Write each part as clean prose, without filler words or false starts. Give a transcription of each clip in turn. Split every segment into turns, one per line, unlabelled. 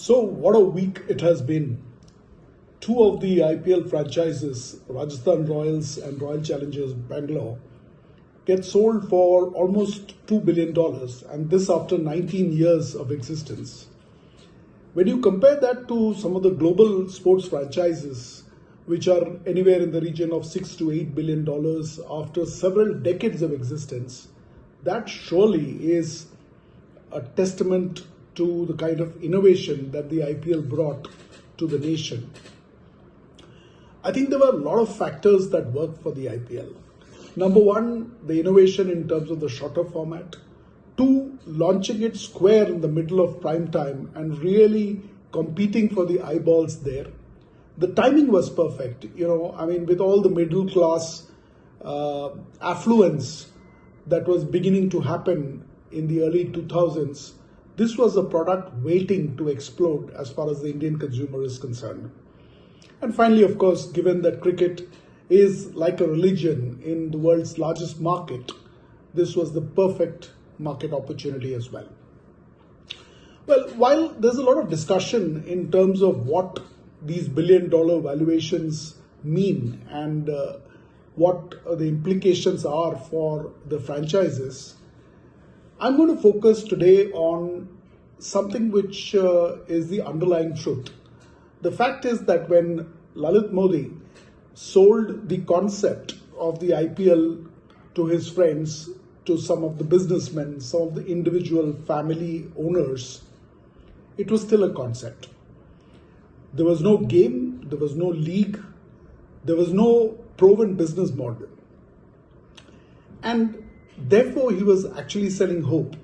So, what a week it has been. Two of the IPL franchises, Rajasthan Royals and Royal Challengers Bangalore, get sold for almost $2 billion, and this after 19 years of existence. When you compare that to some of the global sports franchises, which are anywhere in the region of $6 to $8 billion after several decades of existence, that surely is a testament to the kind of innovation that the IPL brought to the nation. I think there were a lot of factors that worked for the IPL. Number one, the innovation in terms of the shorter format. Two, launching it square in the middle of prime time and really competing for the eyeballs there. The timing was perfect, with all the middle class affluence that was beginning to happen in the early 2000s. This was a product waiting to explode as far as the Indian consumer is concerned. And finally, of course, given that cricket is like a religion in the world's largest market, this was the perfect market opportunity as well. Well, while there's a lot of discussion in terms of what these billion-dollar valuations mean and what the implications are for the franchises, I'm going to focus today on something which is the underlying truth. The fact is that when Lalit Modi sold the concept of the IPL to his friends, to some of the businessmen, some of the individual family owners, it was still a concept. There was no game, there was no league, there was no proven business model. And therefore, he was actually selling hope.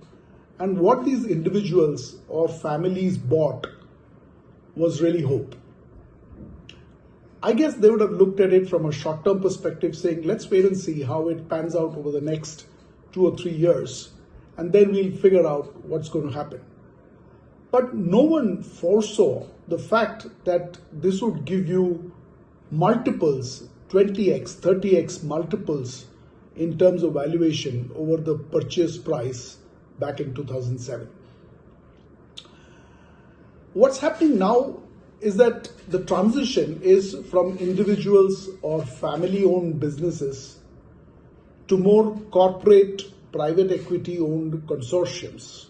And what these individuals or families bought was really hope. I guess they would have looked at it from a short-term perspective, saying, let's wait and see how it pans out over the next 2 or 3 years, and then we'll figure out what's going to happen. But no one foresaw the fact that this would give you multiples, 20x, 30x multiples in terms of valuation over the purchase price back in 2007. What's happening now is that the transition is from individuals or family-owned businesses to more corporate, private equity-owned consortiums.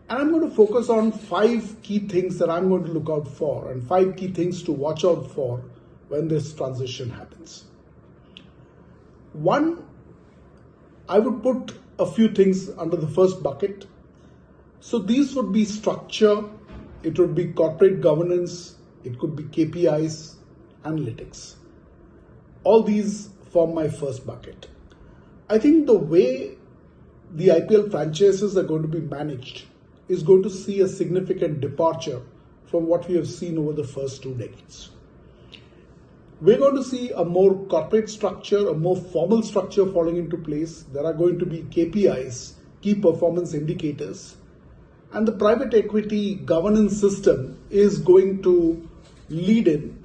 And I'm going to focus on 5 key things that I'm going to look out for and 5 key things to watch out for when this transition happens. One, I would put a few things under the first bucket. So these would be structure, it would be corporate governance, it could be KPIs, analytics. All these form my first bucket. I think the way the IPL franchises are going to be managed is going to see a significant departure from what we have seen over the first 2 decades. We're going to see a more corporate structure, a more formal structure falling into place. There are going to be KPIs, key performance indicators, and the private equity governance system is going to lead in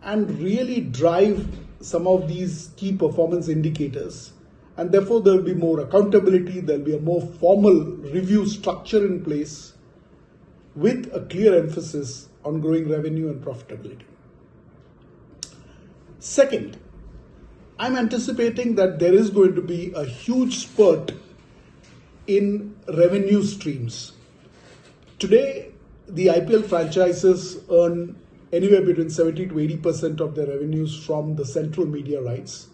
and really drive some of these key performance indicators. And therefore, there will be more accountability, there will be a more formal review structure in place with a clear emphasis on growing revenue and profitability. Second, I'm anticipating that there is going to be a huge spurt in revenue streams. Today, the IPL franchises earn anywhere between 70 to 80% of their revenues from the central media rights.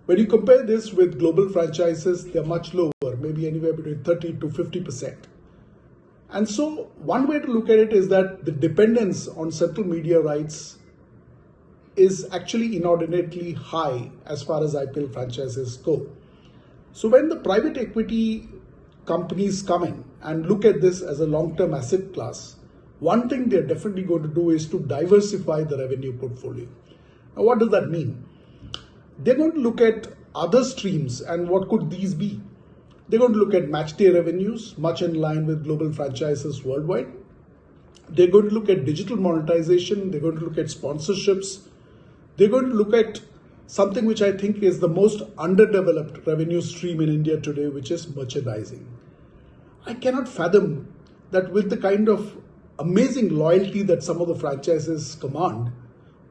When you compare this with global franchises, they're much lower, maybe anywhere between 30 to 50%. And so one way to look at it is that the dependence on central media rights is actually inordinately high as far as IPL franchises go. So when the private equity companies come in and look at this as a long-term asset class, one thing they're definitely going to do is to diversify the revenue portfolio. Now, what does that mean? They're going to look at other streams, and what could these be? They're going to look at match day revenues, much in line with global franchises worldwide. They're going to look at digital monetization. They're going to look at sponsorships. They're going to look at something which I think is the most underdeveloped revenue stream in India today, which is merchandising. I cannot fathom that with the kind of amazing loyalty that some of the franchises command,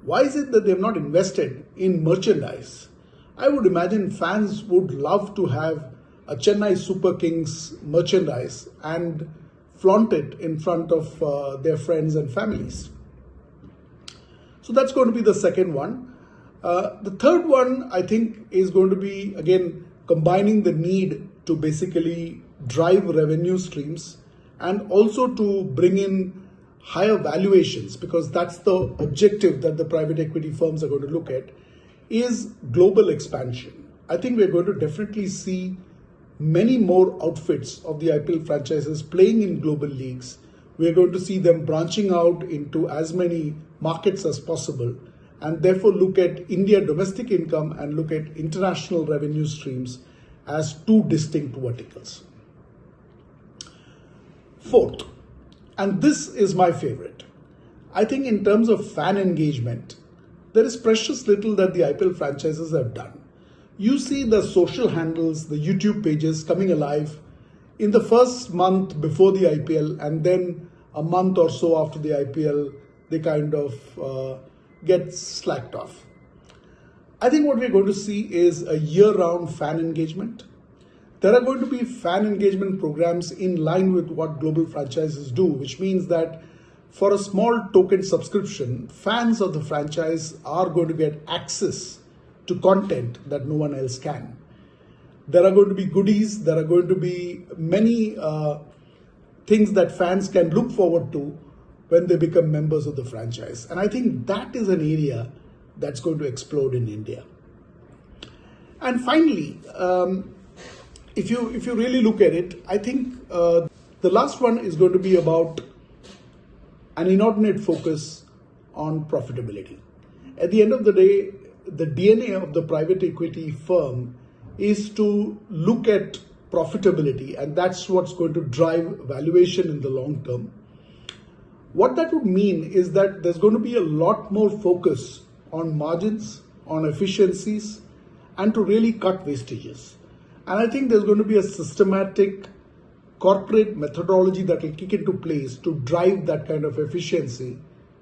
why is it that they've not invested in merchandise? I would imagine fans would love to have a Chennai Super Kings merchandise and flaunt it in front of their friends and families. So that's going to be the second one. The third one, I think, is going to be, again, combining the need to basically drive revenue streams and also to bring in higher valuations, because that's the objective that the private equity firms are going to look at, is global expansion. I think we're going to definitely see many more outfits of the IPL franchises playing in global leagues. We're going to see them branching out into as many markets as possible, and therefore look at India domestic income and look at international revenue streams as two distinct verticals. Fourth, and this is my favorite, I think in terms of fan engagement, there is precious little that the IPL franchises have done. You see the social handles, the YouTube pages coming alive in the first month before the IPL, and then a month or so after the IPL, they kind of get slacked off. I think what we're going to see is a year-round fan engagement. There are going to be fan engagement programs in line with what global franchises do, which means that for a small token subscription, fans of the franchise are going to get access to content that no one else can. There are going to be goodies, there are going to be many things that fans can look forward to when they become members of the franchise. And I think that is an area that's going to explode in India. And finally, if you really look at it, I think the last one is going to be about an inordinate focus on profitability. At the end of the day, the DNA of the private equity firm is to look at profitability, and that's what's going to drive valuation in the long term. What that would mean is that there's going to be a lot more focus on margins, on efficiencies, and to really cut wastages. And I think there's going to be a systematic corporate methodology that will kick into place to drive that kind of efficiency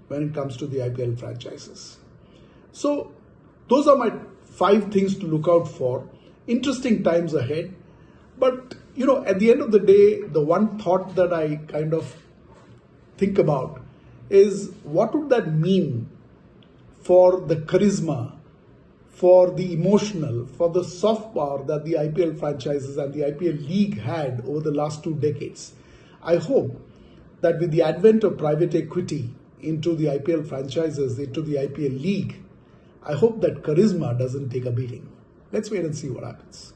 when it comes to the IPL franchises. So those are my 5 things to look out for. Interesting times ahead. But, at the end of the day, the one thought that I kind of think about is, what would that mean for the charisma, for the emotional, for the soft power that the IPL franchises and the IPL league had over the last 2 decades? I hope that with the advent of private equity into the IPL franchises, into the IPL league, I hope that charisma doesn't take a beating. Let's wait and see what happens.